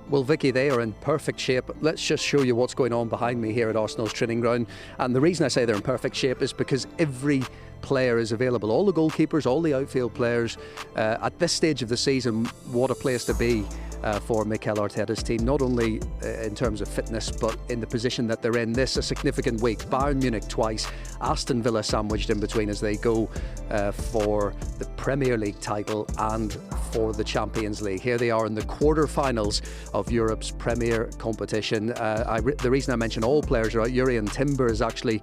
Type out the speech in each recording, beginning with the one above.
Well, Vicky, they are in perfect shape. Let's just show you what's going on behind me here at Arsenal's training ground. And the reason I say they're in perfect shape is because every player is available. All the goalkeepers, all the outfield players. At this stage of the season, what a place to be for Mikel Arteta's team, not only in terms of fitness, but in the position that they're in. This a significant week. Bayern Munich twice, Aston Villa sandwiched in between as they go for the Premier League title and for the Champions League. Here they are in the quarter-finals of Europe's premier competition. The reason I mention all players are out. Jurriën Timber is actually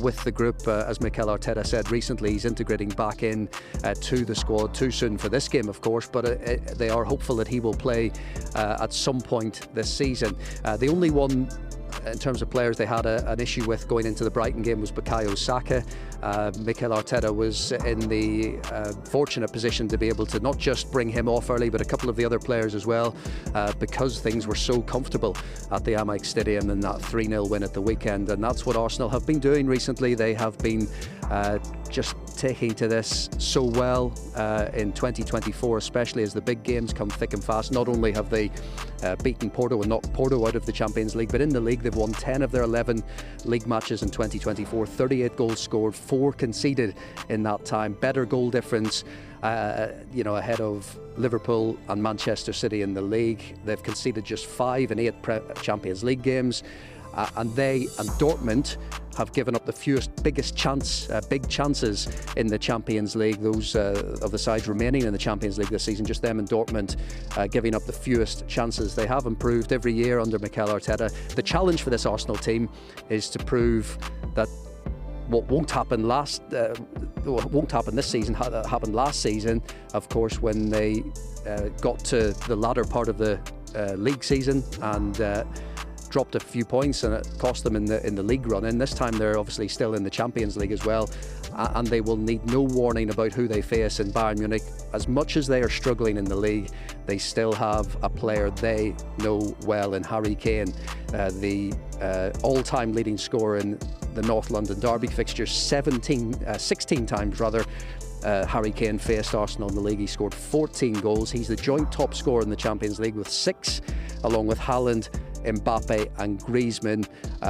with the group, as Mikel Arteta said recently. He's integrating back in to the squad. Too soon for this game, of course, but they are hopeful that he will play at some point this season. The only one in terms of players they had an issue with going into the Brighton game was Bukayo Saka. Mikel Arteta was in the fortunate position to be able to not just bring him off early, but a couple of the other players as well, because things were so comfortable at the Amex Stadium in that 3-0 win at the weekend. And that's what Arsenal have been doing recently. They have been just taking to this so well in 2024, especially as the big games come thick and fast. Not only have they beaten Porto and knocked Porto out of the Champions League, but in the league they've won 10 of their 11 league matches in 2024, 38 goals scored, 4 conceded in that time, better goal difference ahead of Liverpool and Manchester City in the league. They've conceded just 5 in 8 Champions League games. And they and Dortmund have given up the fewest big chances in the Champions League. Those of the sides remaining in the Champions League this season, just them and Dortmund giving up the fewest chances. They have improved every year under Mikel Arteta. The challenge for this Arsenal team is to prove that what won't happen this season happened last season, of course, when they got to the latter part of the league season and dropped a few points, and it cost them in the league run. And this time they're obviously still in the Champions League as well, and they will need no warning about who they face in Bayern Munich. As much as they are struggling in the league, they still have a player they know well in Harry Kane, the all-time leading scorer in the North London derby fixtures. 16 times rather Harry Kane faced Arsenal in the league. He scored 14 goals. He's the joint top scorer in the Champions League with 6, along with Haaland, Mbappe and Griezmann.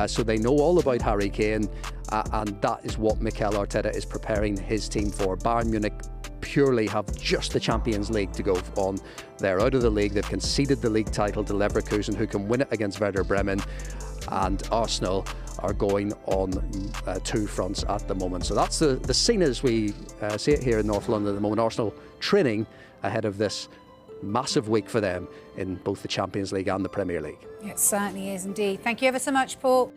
So they know all about Harry Kane, and that is what Mikel Arteta is preparing his team for. Bayern Munich purely have just the Champions League to go on. They're out of the league. They've conceded the league title to Leverkusen, who can win it against Werder Bremen, and Arsenal are going on 2 fronts at the moment. So that's the scene as we see it here in North London at the moment. Arsenal training ahead of this massive week for them in both the Champions League and the Premier League. It certainly is indeed. Thank you ever so much, Paul.